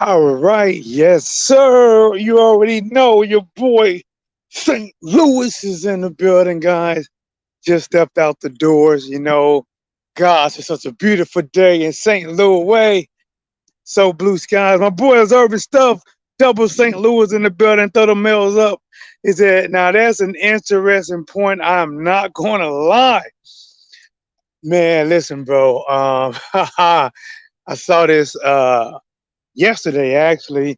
All right, yes, sir. You already know your boy St. Louis is in the building, guys. Just stepped out the doors. Gosh, it's such a beautiful day in St. Louis way. So blue skies. My boy is urban stuff. Double St. Louis in the building. Throw the mails up. Is that now? That's an interesting point. I'm not gonna lie, man. Listen, bro. I saw this yesterday actually.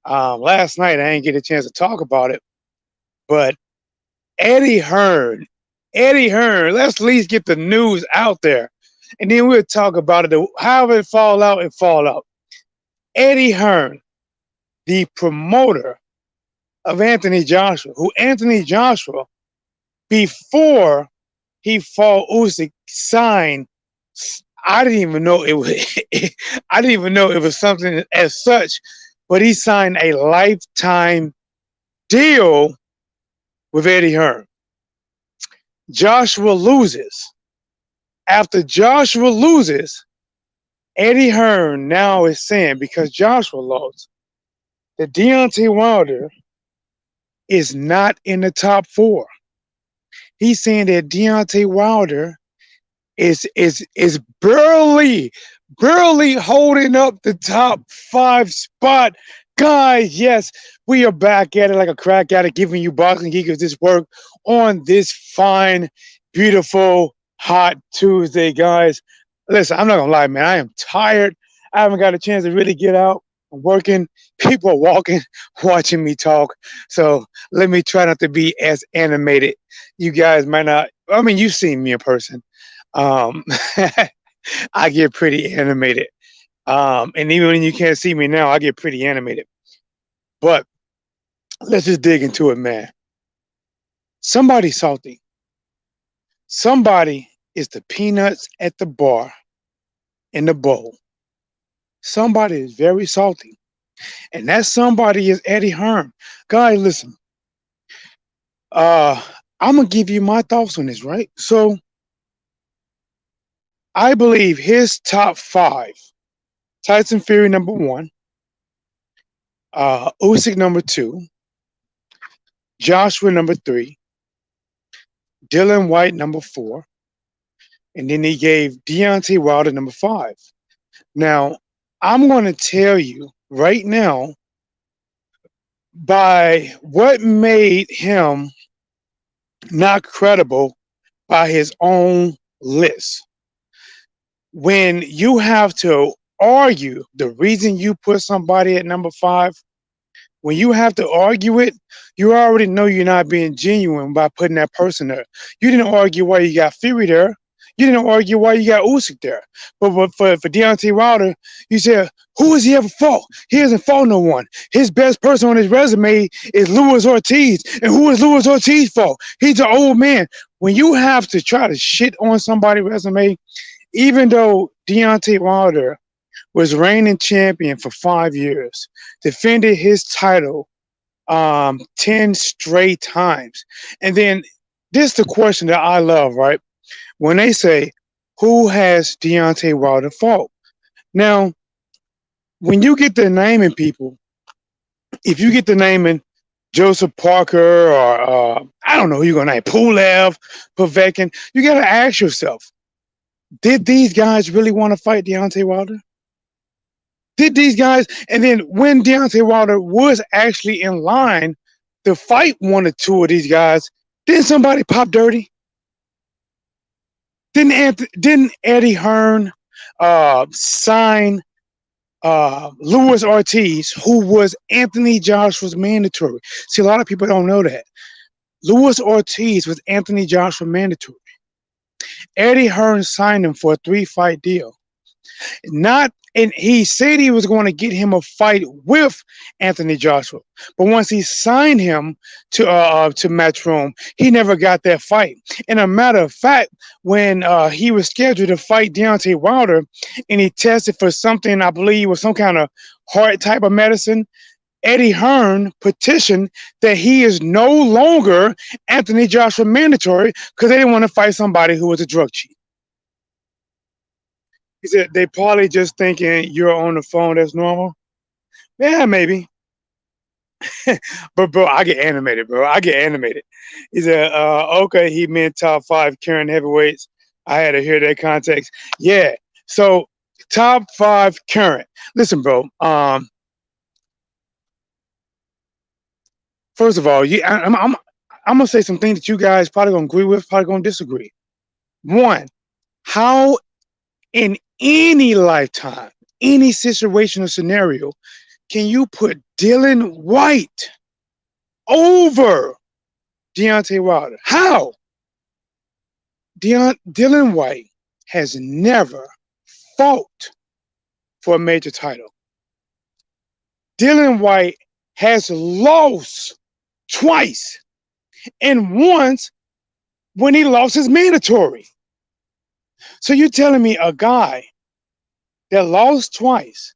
Last night I didn't get a chance to talk about it, but Eddie Hearn, Eddie Hearn. Let's at least get the news out there, and then we'll talk about it. However it fall out, it fall out. Eddie Hearn, the promoter of Anthony Joshua, who Anthony Joshua, before he fought Usyk, signed. I didn't even know it was. I didn't even know it was something as such, but he signed a lifetime deal with Eddie Hearn. Joshua loses. After Joshua loses, Eddie Hearn now is saying because Joshua lost that Deontay Wilder is not in the top four. He's saying that Deontay Wilder is barely holding up the top five spot. Guys, yes, we are back at it like a crack at it, giving you boxing geekers this work on this fine, beautiful, hot Tuesday, guys. Listen, I'm not gonna lie, man. I am tired. I haven't got a chance to really get out. I'm working. People are walking, watching me talk. So let me try not to be as animated. You guys might not. I mean, you've seen me in person. Um, I get pretty animated. And even when you can't see me now, I get pretty animated. But let's just dig into it, man. Somebody's salty. Somebody is the peanuts at the bar in the bowl. Somebody is very salty. And that somebody is Eddie Hearn. Guys, listen. Uh, I'm gonna give you my thoughts on this, right? So I believe his top five: Tyson Fury number one, Usyk number two, Joshua number three, Dillian Whyte number four, and then he gave Deontay Wilder number five. Now, I'm going to tell you right now by what made him not credible by his own list. When you have to argue the reason you put somebody at number five, when you have to argue it, you already know you're not being genuine by putting that person there. You didn't argue why you got Fury there. You didn't argue why you got Usyk there. But for Deontay Wilder, you said, who has he ever fought? He hasn't fought no one. His best person on his resume is Luis Ortiz. And who has Luis Ortiz fought? He's an old man. When you have to try to shit on somebody's resume, even though Deontay Wilder was reigning champion for 5 years, defended his title 10 straight times. And then this is the question that I love, right? When they say, who has Deontay Wilder fought? Now, when you get the naming people, if you get the naming Joseph Parker or I don't know who you're going to name, Pulev, Povetkin, you got to ask yourself, did these guys really want to fight Deontay Wilder? Did these guys, and then when Deontay Wilder was actually in line to fight one or two of these guys, didn't somebody pop dirty? Didn't Eddie Hearn sign Luis Ortiz, who was Anthony Joshua's mandatory? See, a lot of people don't know that. Luis Ortiz was Anthony Joshua mandatory. Eddie Hearn signed him for a 3-fight deal. Not and he said he was going to get him a fight with Anthony Joshua, but once he signed him to Matchroom, he never got that fight. And a matter of fact, when he was scheduled to fight Deontay Wilder, and he tested for something I believe was some kind of heart type of medicine, Eddie Hearn petitioned that he is no longer Anthony Joshua mandatory because they didn't want to fight somebody who was a drug cheat. He said they probably just thinking you're on the phone. That's normal. Yeah, maybe. But bro, I get animated, bro. I get animated. He said, okay, he meant top five current heavyweights. I had to hear that context. Yeah. So top five current. Listen, bro. First of all, I'm gonna say some things that you guys probably gonna agree with, probably gonna disagree. One, how in any lifetime, any situational scenario, can you put Dillian Whyte over Deontay Wilder? How? Dillian Whyte has never fought for a major title. Dillian Whyte has lost twice, and once when he lost his mandatory. So you're telling me a guy that lost twice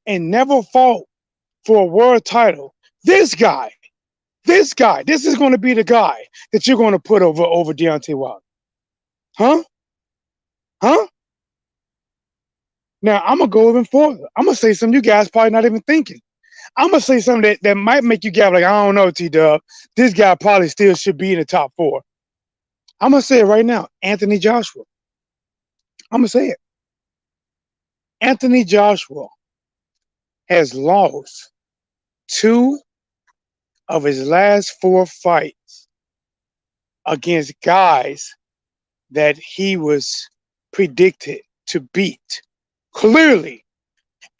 and never fought for a world title, this is going to be the guy that you're going to put over Deontay Wilder? Huh? Huh? Now I'm gonna go even further. I'm gonna say something you guys probably not even thinking. I'm gonna say something that might make you guys like, I don't know, T-Dub. This guy probably still should be in the top four. I'm gonna say it right now. Anthony Joshua. I'm gonna say it. Anthony Joshua has lost two of his last four fights against guys that he was predicted to beat. Clearly,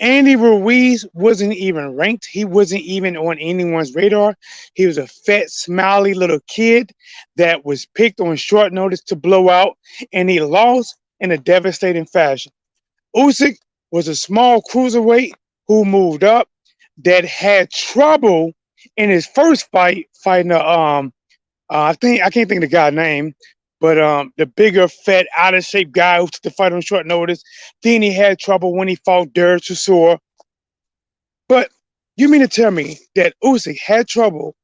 Andy Ruiz wasn't even ranked. He wasn't even on anyone's radar. He was a fat, smiley little kid that was picked on short notice to blow out, and he lost in a devastating fashion. Usyk was a small cruiserweight who moved up that had trouble in his first fight fighting I can't think of the guy's name, but the bigger, fat, out of shape guy who took the fight on short notice. Then he had trouble when he fought Derek Chisora. But you mean to tell me that Usyk had trouble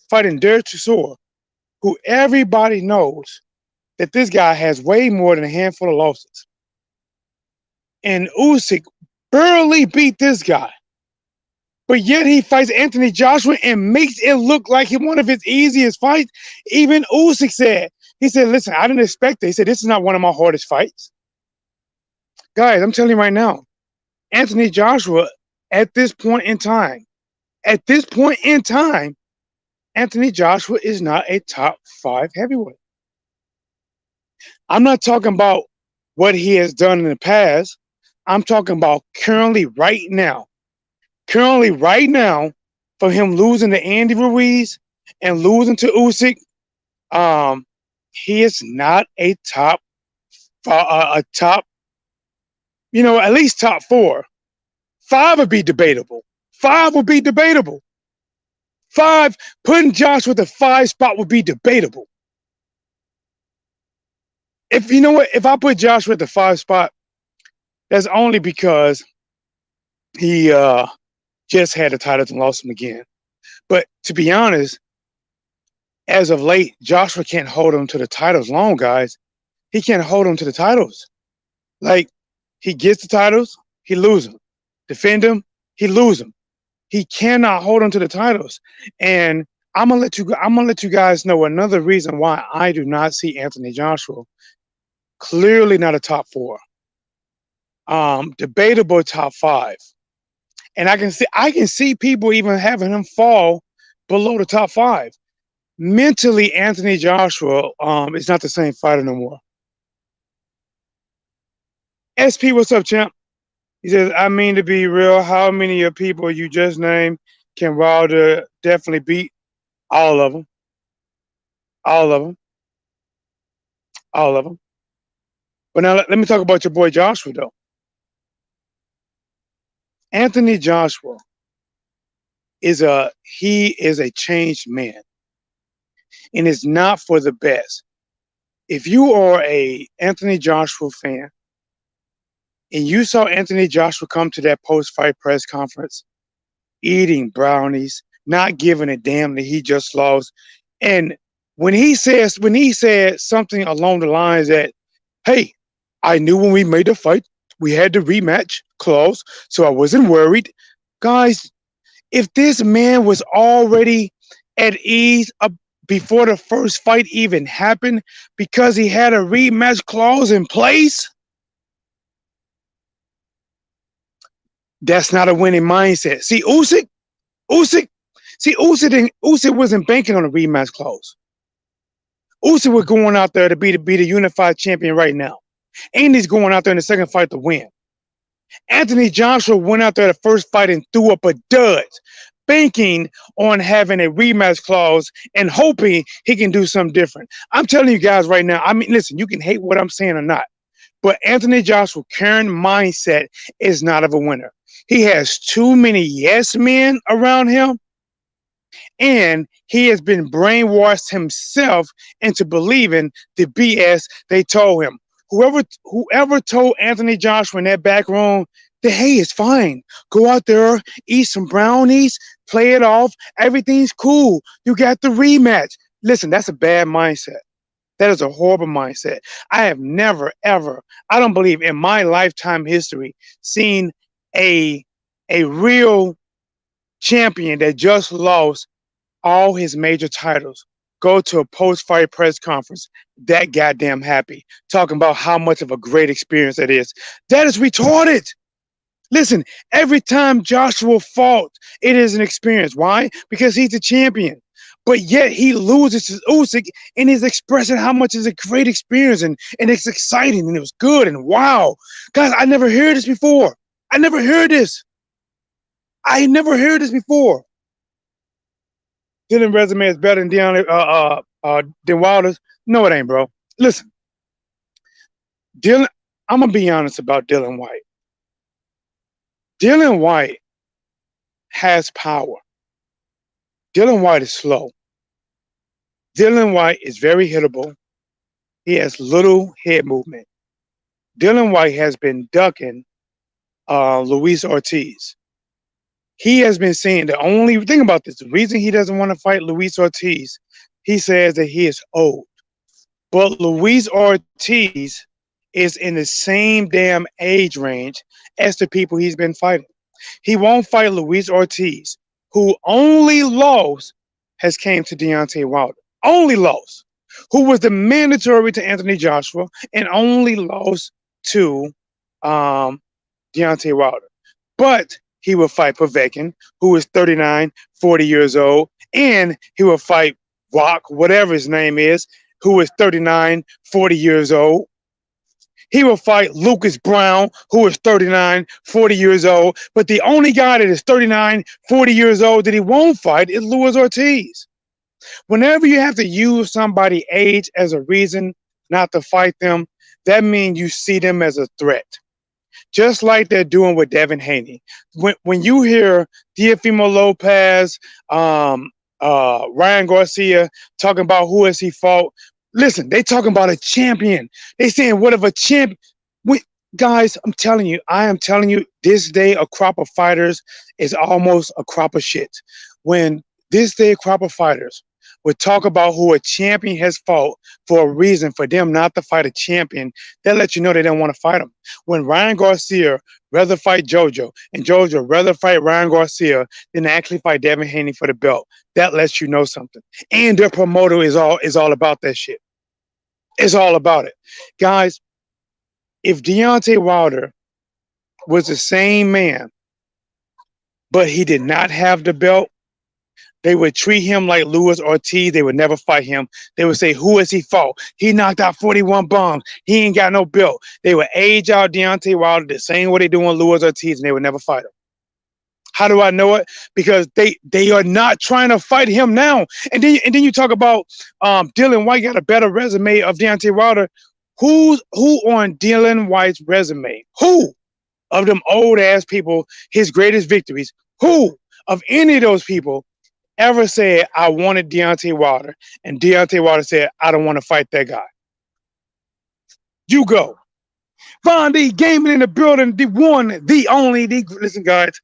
fighting Derek Chisora, who everybody knows that this guy has way more than a handful of losses, and Usyk barely beat this guy, but yet he fights Anthony Joshua and makes it look like one of his easiest fights. Even Usyk said, he said, listen, I didn't expect it. He said, this is not one of my hardest fights. Guys, I'm telling you right now, Anthony Joshua, at this point in time, Anthony Joshua is not a top five heavyweight. I'm not talking about what he has done in the past. I'm talking about currently right now, for him losing to Andy Ruiz and losing to Usyk, he is not a top, at least top four. Five would be debatable. Five, putting Josh with the five spot would be debatable. If you know what, if I put Josh with the five spot, that's only because he just had the titles and lost them again. But to be honest, as of late, Joshua can't hold him to the titles long, guys. He can't hold him to the titles. Like, he gets the titles, he loses them. Defend him, he loses them. He cannot hold on to the titles. And I'm gonna let you guys know another reason why I do not see Anthony Joshua. Clearly not a top four. Debatable top five. And I can see people even having him fall below the top five. Mentally, Anthony Joshua is not the same fighter no more. SP, what's up, champ? He says, I mean, to be real, how many of people you just named can Wilder definitely beat? All of them. All of them. All of them. But now let me talk about your boy Joshua, though. Anthony Joshua is a changed man, and it's not for the best. If you are a Anthony Joshua fan and you saw Anthony Joshua come to that post-fight press conference eating brownies, not giving a damn that he just lost, and when he said something along the lines that, hey, I knew when we made the fight we had the rematch clause, so I wasn't worried. Guys, If this man was already at ease before the first fight even happened because he had a rematch clause in place, that's not a winning mindset. See, Usyk, Usyk wasn't banking on a rematch clause. Usyk was going out there to be the unified champion right now. And he's going out there in the second fight to win. Anthony Joshua went out there the first fight and threw up a dud, banking on having a rematch clause and hoping he can do something different. I'm telling you guys right now, I mean, listen, you can hate what I'm saying or not, but Anthony Joshua's current mindset is not of a winner. He has too many yes men around him, and he has been brainwashed himself into believing the BS they told him. Whoever told Anthony Joshua in that back room that, hey, it's fine. Go out there, eat some brownies, play it off. Everything's cool. You got the rematch. Listen, that's a bad mindset. That is a horrible mindset. I have never, ever, I don't believe in my lifetime history, seen a real champion that just lost all his major titles go to a post-fight press conference that goddamn happy, talking about how much of a great experience it is. That is retarded. Listen, every time Joshua fought, it is an experience. Why? Because he's a champion. But yet he loses to Usyk and he's expressing how much is a great experience and it's exciting and it was good and wow. Guys, I never heard this before. I never heard this. I never heard this before. Dylan's resume is better than Wilder's. No, it ain't, bro. Listen, Dylan, I'm gonna be honest about Dillian Whyte. Dillian Whyte has power. Dillian Whyte is slow. Dillian Whyte is very hittable. He has little head movement. Dillian Whyte has been ducking Luis Ortiz. He has been saying the only thing about this, the reason he doesn't want to fight Luis Ortiz, he says that he is old. But Luis Ortiz is in the same damn age range as the people he's been fighting. He won't fight Luis Ortiz, who only loss has came to Deontay Wilder. Only loss. Who was the mandatory to Anthony Joshua and only lost to Deontay Wilder. But he will fight Povetkin, who is 39, 40 years old, and he will fight Rock, whatever his name is, who is 39, 40 years old. He will fight Lucas Brown, who is 39, 40 years old. But the only guy that is 39, 40 years old that he won't fight is Luis Ortiz. Whenever you have to use somebody's age as a reason not to fight them, that means you see them as a threat. Just like they're doing with Devin Haney. When you hear Teofimo Lopez, Ryan Garcia talking about who has he fought, listen, they talking about a champion. They saying, what if a champion? Guys, I am telling you, this day a crop of fighters is almost a crop of shit. When this day a crop of fighters would talk about who a champion has fought for a reason for them not to fight a champion, that lets you know they don't want to fight him. When Ryan Garcia rather fight JoJo and JoJo rather fight Ryan Garcia than actually fight Devin Haney for the belt, that lets you know something. And their promoter is all about that shit. It's all about it. Guys, if Deontay Wilder was the same man, but he did not have the belt, they would treat him like Luis Ortiz. They would never fight him. They would say, who has he fought? He knocked out 41 bombs. He ain't got no belt. They would age out Deontay Wilder the same way they do on Luis Ortiz, and they would never fight him. How do I know it? Because they are not trying to fight him now. And then you talk about Dillian Whyte got a better resume of Deontay Wilder. Who on Dillian Whyte's resume? Who of them old ass people, his greatest victories? Who of any of those people ever said, I wanted Deontay Wilder, and Deontay Wilder said, I don't want to fight that guy? You go. Von D Gaming in the building, the one, the only, listen, guys,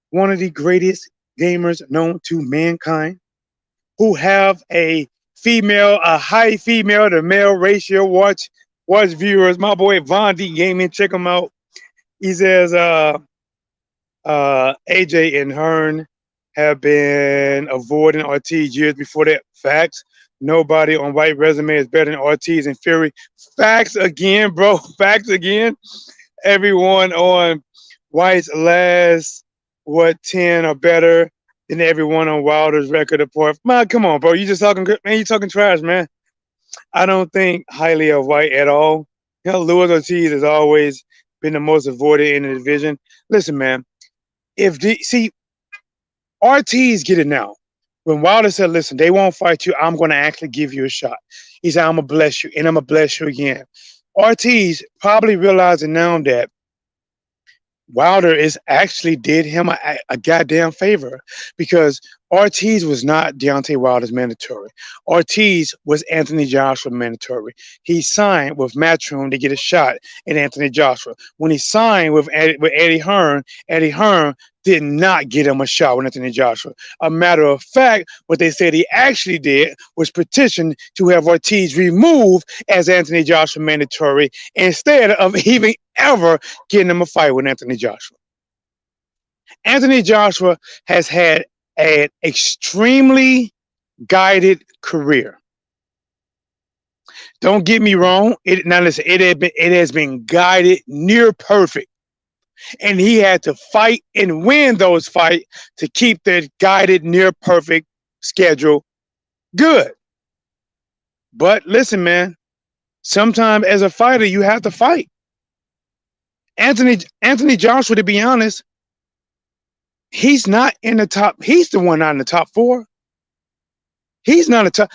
one of the greatest gamers known to mankind, who have a high female to male ratio watch viewers. My boy Von D Gaming, check him out. He says, AJ and Hearn have been avoiding Ortiz years before that. Facts. Nobody on White resume is better than Ortiz and Fury. Facts again, bro. Facts again. Everyone on White's last 10 or better than everyone on Wilder's record apart. Man, come on, bro. You just talking, man. You talking trash, man. I don't think highly of White at all. You know, Luis Ortiz has always been the most avoided in the division. Listen, man. See, Ortiz get it now. When Wilder said, "Listen, they won't fight you. I'm going to actually give you a shot." He said, "I'm gonna bless you, and I'm gonna bless you again." Ortiz probably realizing now that Wilder is actually did him a goddamn favor, because Ortiz was not Deontay Wilder's mandatory. Ortiz was Anthony Joshua mandatory. He signed with Matchroom to get a shot at Anthony Joshua. When he signed with Eddie Hearn did not get him a shot with Anthony Joshua. A matter of fact, what they said he actually did was petition to have Ortiz removed as Anthony Joshua mandatory instead of even ever getting him a fight with Anthony Joshua. Anthony Joshua has had an extremely guided career. Don't get me wrong. Now listen, it has been guided near perfect. And he had to fight and win those fights to keep that guided near perfect schedule good. But listen, man, sometimes as a fighter, you have to fight. Anthony Joshua, to be honest, he's not in the top. He's the one not in the top 4. He's not a top.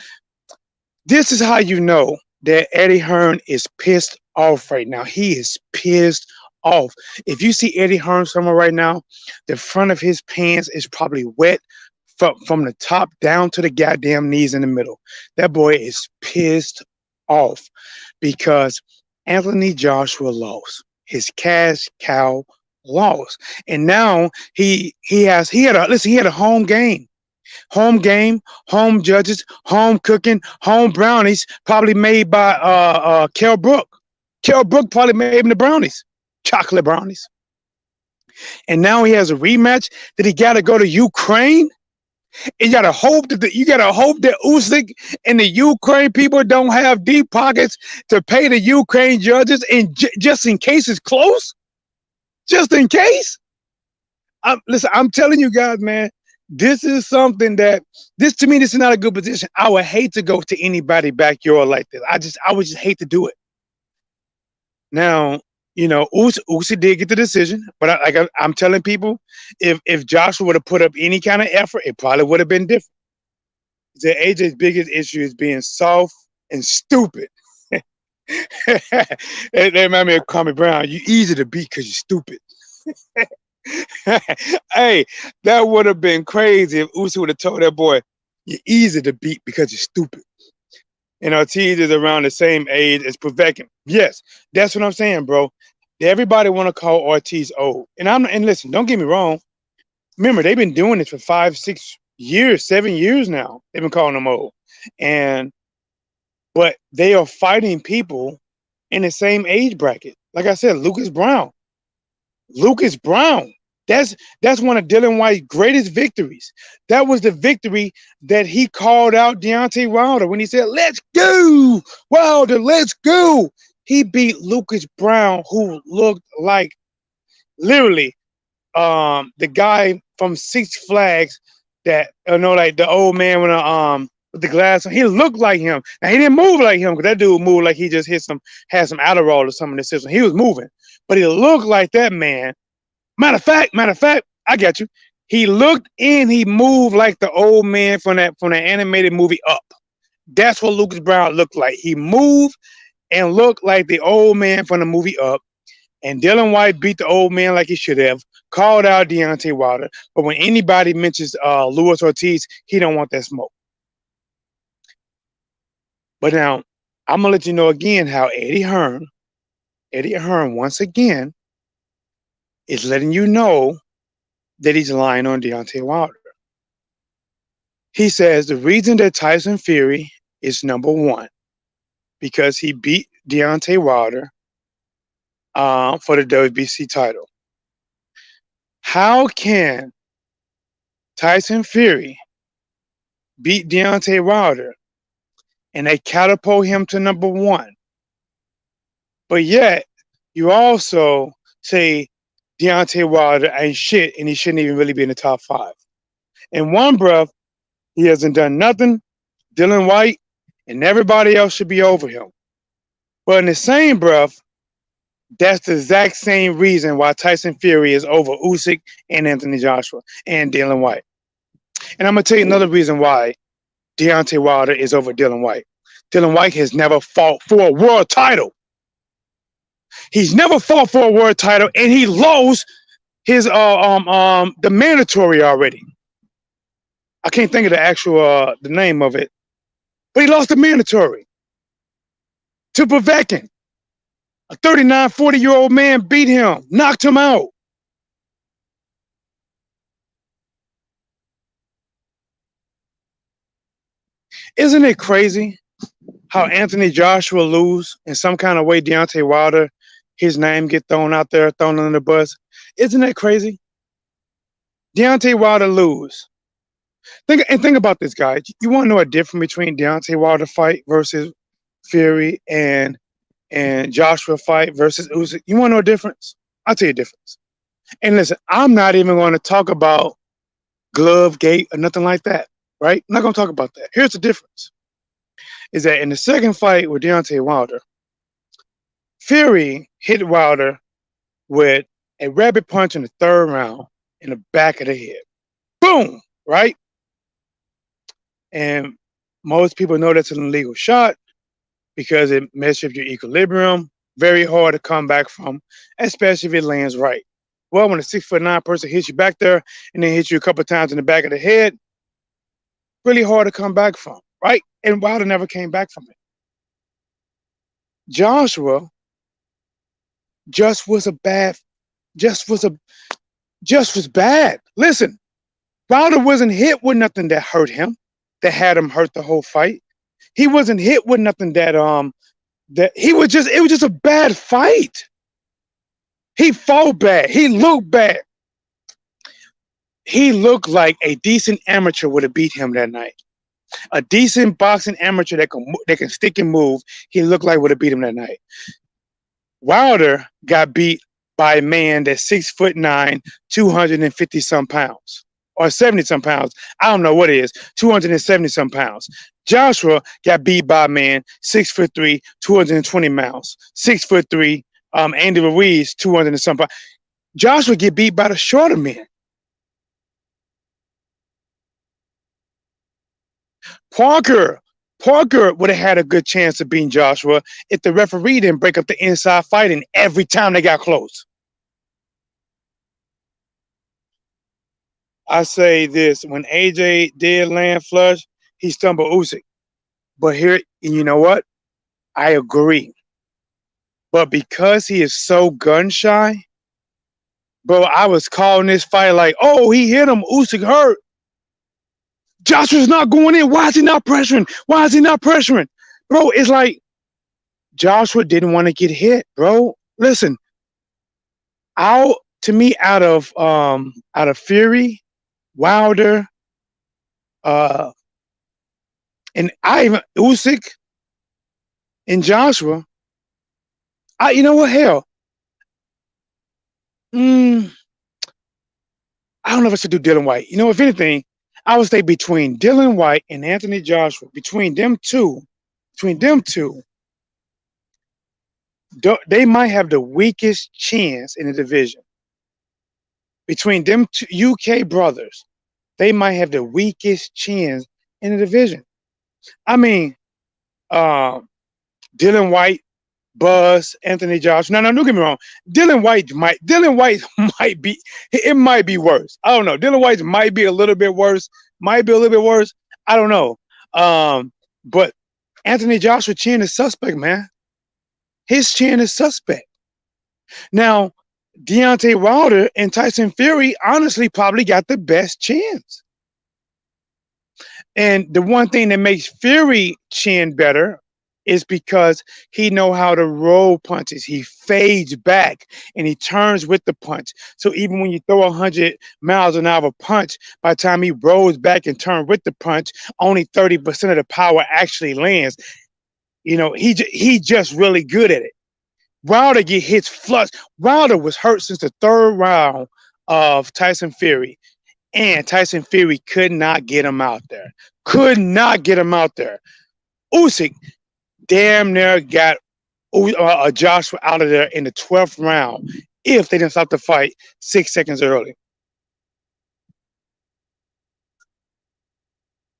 This is how you know that Eddie Hearn is pissed off right now. He is pissed off. If you see Eddie Hearn somewhere right now, the front of his pants is probably wet from the top down to the goddamn knees in the middle. That boy is pissed off because Anthony Joshua lost. His cash cow lost. And now he had a home game. Home game, home judges, home cooking, home brownies, probably made by Kell Brook. Kell Brook probably made him the brownies, chocolate brownies. And now he has a rematch that he got to go to Ukraine. And you gotta hope that Usyk and the Ukraine people don't have deep pockets to pay the Ukraine judges, and just in case it's close, just in case. Listen, I'm telling you guys, man. This is something that to me, this is not a good position. I would hate to go to anybody's backyard like this. I would just hate to do it. Now, you know, Usyk did get the decision, but I'm telling people, if Joshua would have put up any kind of effort, it probably would have been different. The AJ's biggest issue is being soft and stupid. They remind me of Kwame Brown. You easy to beat because you're stupid. Hey, that would have been crazy if Usyk would have told that boy, "You're easy to beat because you're stupid." And Ortiz is around the same age as Povetkin. Yes, that's what I'm saying, bro. Everybody want to call Ortiz old. And listen, don't get me wrong. Remember, they've been doing this for 5, 6 years, 7 years now. They've been calling them old. But they are fighting people in the same age bracket. Like I said, Lucas Brown. That's one of Dillian Whyte's greatest victories. That was the victory that he called out Deontay Wilder when he said, "Let's go, Wilder, let's go." He beat Lucas Brown, who looked like literally the guy from Six Flags that, like the old man with the glass on. He looked like him. Now he didn't move like him because that dude moved like he just had some Adderall or something in the system. He was moving, but he looked like that man. Matter of fact, I got you. He looked and he moved like the old man from that animated movie Up. That's what Lucas Brown looked like. He moved and looked like the old man from the movie Up. And Dillian Whyte beat the old man like he should have, called out Deontay Wilder. But when anybody mentions Luis Ortiz, he don't want that smoke. But now, I'm going to let you know again how Eddie Hearn, once again, is letting you know that he's lying on Deontay Wilder. He says the reason that Tyson Fury is number 1 because he beat Deontay Wilder for the WBC title. How can Tyson Fury beat Deontay Wilder and they catapult him to number one? But yet, you also say Deontay Wilder ain't shit and he shouldn't even really be in the top five. In one breath, he hasn't done nothing. Dillian Whyte and everybody else should be over him. But in the same breath, that's the exact same reason why Tyson Fury is over Usyk and Anthony Joshua and Dillian Whyte. And I'm going to tell you another reason why Deontay Wilder is over Dillian Whyte. Dillian Whyte has never fought for a world title. He's never fought for a world title, and he lost his the mandatory already. I can't think of the actual the name of it, but he lost the mandatory to Povetkin. A 39, 40-year-old man beat him, knocked him out. Isn't it crazy how Anthony Joshua lose in some kind of way? Deontay Wilder, his name get thrown out there, thrown under the bus. Isn't that crazy? Deontay Wilder lose. Think about this, guys. You want to know a difference between Deontay Wilder fight versus Fury and Joshua fight versus Usyk? You want to know a difference? I'll tell you a difference. And listen, I'm not even going to talk about glove gate or nothing like that, right? I'm not going to talk about that. Here's the difference. Is that in the second fight with Deontay Wilder, Fury hit Wilder with a rabbit punch in the third round in the back of the head. Boom! Right? And most people know that's an illegal shot because it messes up your equilibrium. Very hard to come back from, especially if it lands right. Well, when a 6'9" person hits you back there and then hits you a couple of times in the back of the head, really hard to come back from, right? And Wilder never came back from it. Joshua was bad. Listen, Wilder wasn't hit with nothing that hurt him, that had him hurt the whole fight. He wasn't hit with nothing that it was just a bad fight. He fought bad. He looked bad. He looked like a decent amateur would have beat him that night. A decent boxing amateur that can stick and move, he looked like would have beat him that night. Wilder got beat by a man that's 6'9", 250 some pounds. Or 70 some pounds. I don't know what it is. 270 some pounds. Joshua got beat by a man 6'3", 220 pounds. 6'3", Andy Ruiz, 200 and some pounds. Joshua get beat by the shorter men. Parker would have had a good chance of beating Joshua if the referee didn't break up the inside fighting every time they got close. I say this, when AJ did land flush, he stumbled Usyk. But here, and you know what? I agree. But because he is so gun shy, bro, I was calling this fight like, oh, he hit him, Usyk hurt. Joshua's not going in. Why is he not pressuring? Bro, it's like Joshua didn't want to get hit, bro. Listen, out of Fury, Wilder, and Usyk and Joshua, you know what? Hell, I don't know if I should do Dillian Whyte. You know, if anything, I would say between Dillian Whyte and Anthony Joshua, between them two, they might have the weakest chance in the division. Between them two UK brothers, they might have the weakest chance in the division. I mean, Dillian Whyte, Buzz, Anthony Joshua. No, don't get me wrong. Dillian Whyte might be, it might be worse. I don't know. Dillian Whyte might be a little bit worse. I don't know. But Anthony Joshua's chin is suspect, man. His chin is suspect. Now, Deontay Wilder and Tyson Fury honestly probably got the best chance. And the one thing that makes Fury chin better It's because he know how to roll punches. He fades back and he turns with the punch. So even when you throw 100 miles an hour punch, by the time he rolls back and turns with the punch, only 30% of the power actually lands. You know, he just really good at it. Wilder get hits flush. Wilder was hurt since the third round of Tyson Fury, and Tyson Fury could not get him out there. Could not get him out there. Usyk damn near got Joshua out of there in the 12th round if they didn't stop the fight 6 seconds early.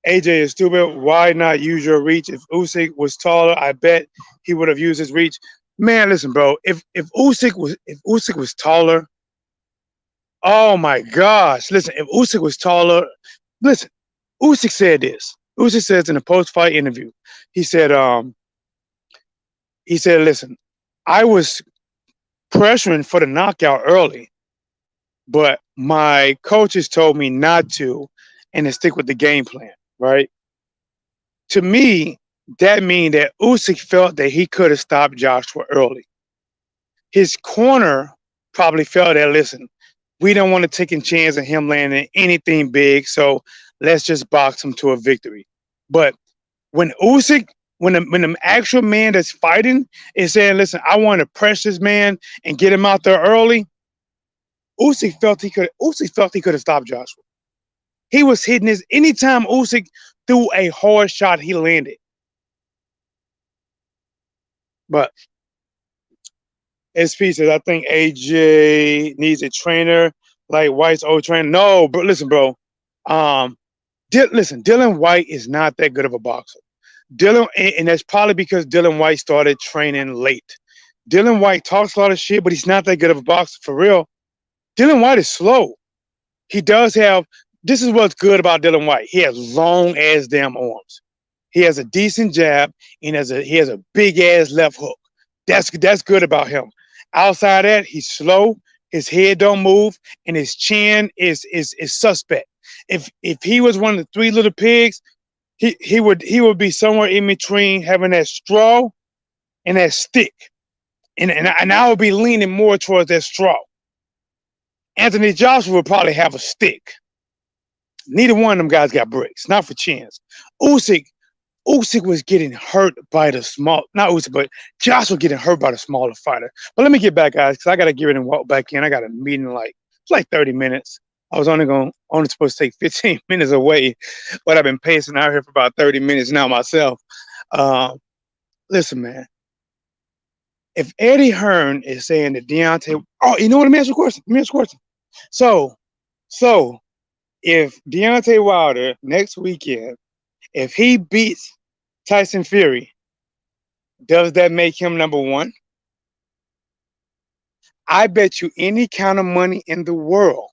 AJ is stupid. Why not use your reach? If Usyk was taller, I bet he would have used his reach. Man, listen, bro. If Usyk was taller, oh my gosh. Listen, if Usyk was taller, listen, Usyk said this. Usyk says in a post-fight interview, he said, listen, I was pressuring for the knockout early, but my coaches told me not to and to stick with the game plan, right? To me, that means that Usyk felt that he could have stopped Joshua early. His corner probably felt that, listen, we don't want to take a chance of him landing anything big, so let's just box him to a victory. But when Usyk, when the actual man that's fighting is saying, listen, I want to press this man and get him out there early, Usyk felt he could have stopped Joshua. He was hitting his anytime Usyk threw a hard shot, he landed. But SP says, I think AJ needs a trainer like Whyte's old trainer. No, but listen, bro. Dillian Whyte is not that good of a boxer. And that's probably because Dillian Whyte started training late. Dillian Whyte talks a lot of shit, but he's not that good of a boxer for real. Dillian Whyte is slow. He does have. This is what's good about Dillian Whyte. He has long ass damn arms. He has a decent jab and he has a big ass left hook. That's good about him. Outside that, he's slow. His head don't move, and his chin is suspect. If he was one of the three little pigs, he would be somewhere in between having that straw and that stick, and I would be leaning more towards that straw. Anthony Joshua would probably have a stick. Neither one of them guys got bricks, not for chins. Usyk was getting hurt by the not Usyk, but Joshua getting hurt by the smaller fighter. But let me get back, guys, because I got to get ready and walk back in. I got a meeting it's like 30 minutes. I was only supposed to take 15 minutes away, but I've been pacing out here for about 30 minutes now myself. Listen, man. If Eddie Hearn is saying that Deontay, you know what? Let me ask you a question. So if Deontay Wilder next weekend, if he beats Tyson Fury, does that make him number one? I bet you any kind of money in the world,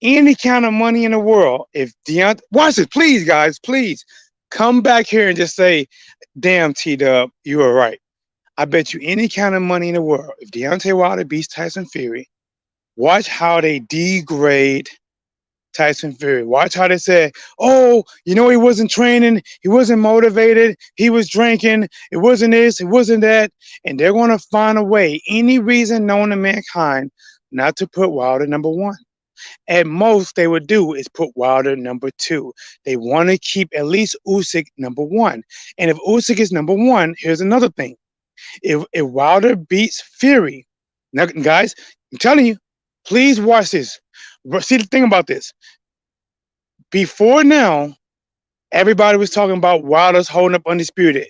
if Deontay, watch this, please, guys, please come back here and just say, damn, T-Dub, you were right. I bet you any kind of money in the world, if Deontay Wilder beats Tyson Fury, watch how they degrade Tyson Fury. Watch how they say, he wasn't training, he wasn't motivated, he was drinking, it wasn't this, it wasn't that, and they're going to find a way, any reason known to mankind, not to put Wilder number one. At most, they would do is put Wilder number two. They want to keep at least Usyk number one. And if Usyk is number one, here's another thing. If Wilder beats Fury, now, guys, I'm telling you, please watch this. See the thing about this. Before now, everybody was talking about Wilder's holding up Undisputed.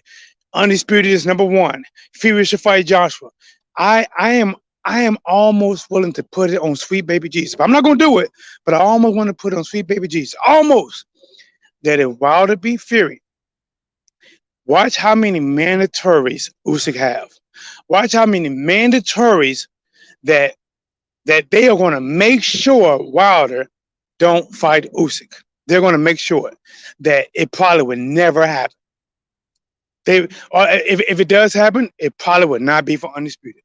Undisputed is number one. Fury should fight Joshua. I am almost willing to put it on Sweet Baby Jesus. I'm not going to do it, but I almost want to put it on Sweet Baby Jesus. Almost. That if Wilder beat Fury, watch how many mandatories Usyk have. Watch how many mandatories that they are going to make sure Wilder don't fight Usyk. They're going to make sure that it probably would never happen. If it does happen, it probably would not be for Undisputed.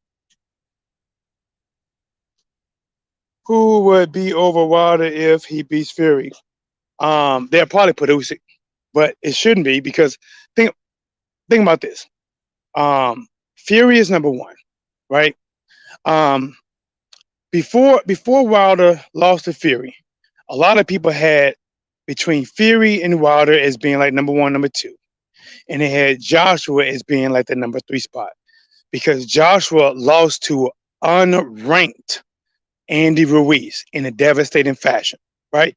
Who would be over Wilder if he beats Fury? They'll probably put Usyk, but it shouldn't be because think think about this. Fury is number one, right? Um, before Wilder lost to Fury, a lot of people had between Fury and Wilder as being like number one, number two, and they had Joshua as being like the number three spot because Joshua lost to unranked Andy Ruiz in a devastating fashion, right?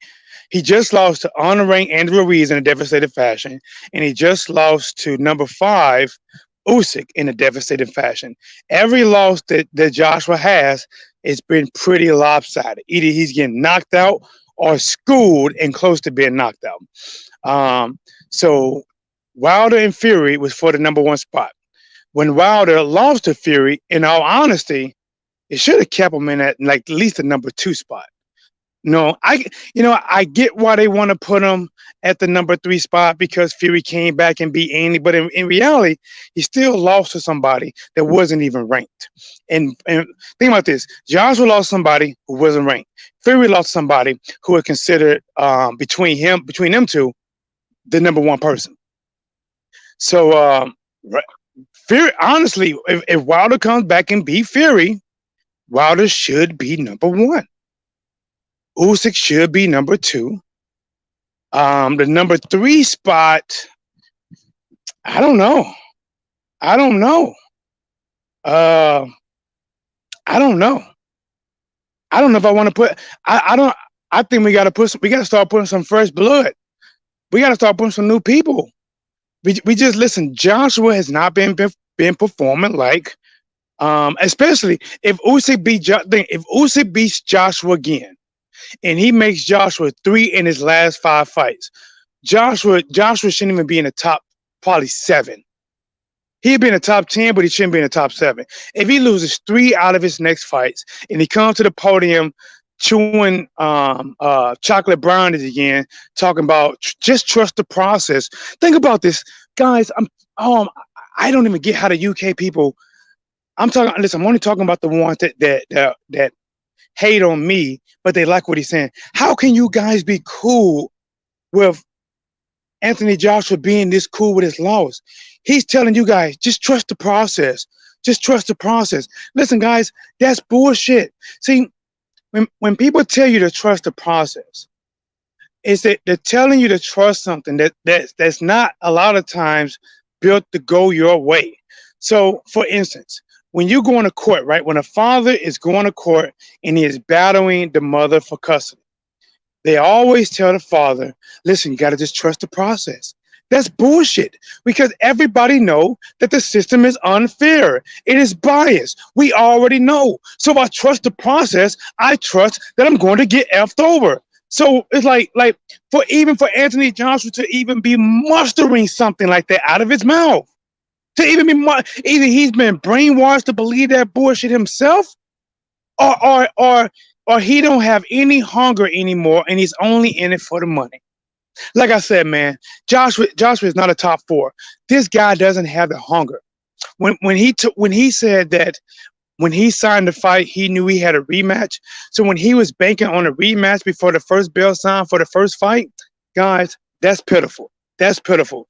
He just lost to unranked Andy Ruiz in a devastating fashion, and he just lost to number five Usyk in a devastating fashion. Every loss that Joshua has, it's been pretty lopsided. Either he's getting knocked out or schooled and close to being knocked out. So Wilder and Fury was for the number one spot. When Wilder lost to Fury, in all honesty, it should have kept him in at like at least the number two spot. No, I get why they want to put him at the number three spot because Fury came back and beat Andy, but in reality, he still lost to somebody that wasn't even ranked. And think about this: Joshua lost somebody who wasn't ranked. Fury lost somebody who was considered between them two the number one person. So Fury, honestly, if Wilder comes back and beat Fury, Wilder should be number one. Usyk should be number two. The number three spot, I don't know. I don't know. I don't know. I don't know if I want to put. I don't. I think we got to put. We got to start putting some fresh blood. We got to start putting some new people. We just listen. Joshua has not been performing like, especially if Usyk beats Joshua again. And he makes Joshua 3 in his last 5 fights. Joshua shouldn't even be in the top probably 7. He'd be in the top 10, but he shouldn't be in the top 7. If he loses 3 out of his next fights and he comes to the podium chewing chocolate brownies again, talking about just trust the process. Think about this, guys. I don't even get how the UK people. I'm only talking about the ones that hate on me, but they like what he's saying. How can you guys be cool with Anthony Joshua being this cool with his loss? He's telling you guys, just trust the process. Just trust the process. Listen, guys, that's bullshit. See, when people tell you to trust the process, it's that they're telling you to trust something that's not a lot of times built to go your way. So, for instance, when you go to court, right? When a father is going to court and he is battling the mother for custody, they always tell the father, listen, you got to just trust the process. That's bullshit because everybody know that the system is unfair. It is biased. We already know. So if I trust the process, I trust that I'm going to get effed over. So it's like for Anthony Joshua to even be mustering something like that out of his mouth. To even be either he's been brainwashed to believe that bullshit himself, or he don't have any hunger anymore, and he's only in it for the money. Like I said, man, Joshua is not a top 4. This guy doesn't have the hunger. When he said that when he signed the fight, he knew he had a rematch. So when he was banking on a rematch before the first bell signed for the first fight, guys, that's pitiful. That's pitiful.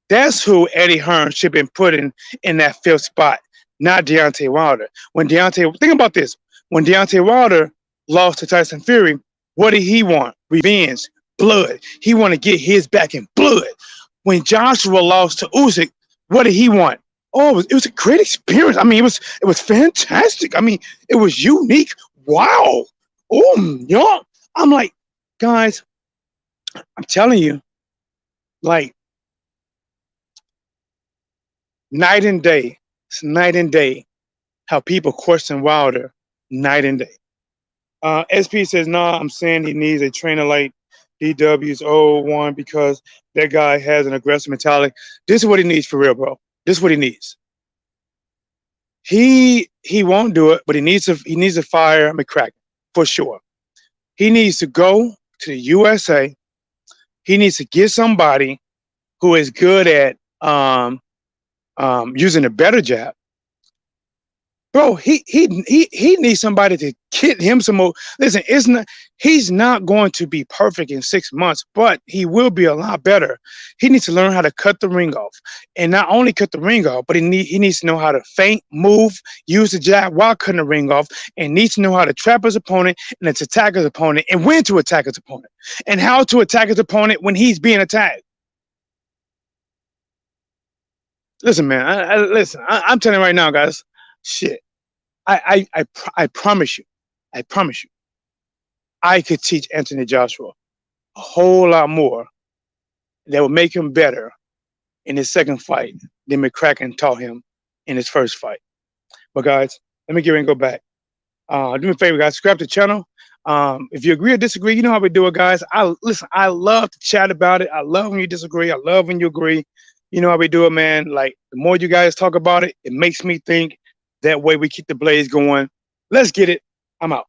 That's who Eddie Hearn should have been putting in that 5th spot, not Deontay Wilder. Think about this. When Deontay Wilder lost to Tyson Fury, what did he want? Revenge, blood. He wanted to get his back in blood. When Joshua lost to Usyk, what did he want? Oh, it was a great experience. I mean, it was fantastic. I mean, it was unique. Wow. Oh, y'all. I'm like, guys, I'm telling you, like, night and day. It's night and day how people question Wilder. Night and day. SP says, no, I'm saying he needs a trainer like DW's old one because that guy has an aggressive mentality. This is what he needs for real, bro. This is what he needs. He won't do it, but he needs to fire McCracken for sure. He needs to go to the USA. He needs to get somebody who is good at using a better jab. Bro, he needs somebody to get him some more. Listen, he's not going to be perfect in 6 months, but he will be a lot better. He needs to learn how to cut the ring off, and not only cut the ring off, but he needs to know how to feint, move, use the jab while cutting the ring off, and needs to know how to trap his opponent and to attack his opponent, and when to attack his opponent, and how to attack his opponent when he's being attacked. Listen, man. I'm telling you right now, guys. Shit. I promise you, I promise you, I could teach Anthony Joshua a whole lot more that would make him better in his second fight than McCracken taught him in his first fight. But guys, let me get ready and go back. Do me a favor, guys. Subscribe to the channel. If you agree or disagree, you know how we do it, guys. I love to chat about it. I love when you disagree. I love when you agree. You know how we do it, man. Like, the more you guys talk about it, it makes me think. That way we keep the blaze going. Let's get it. I'm out.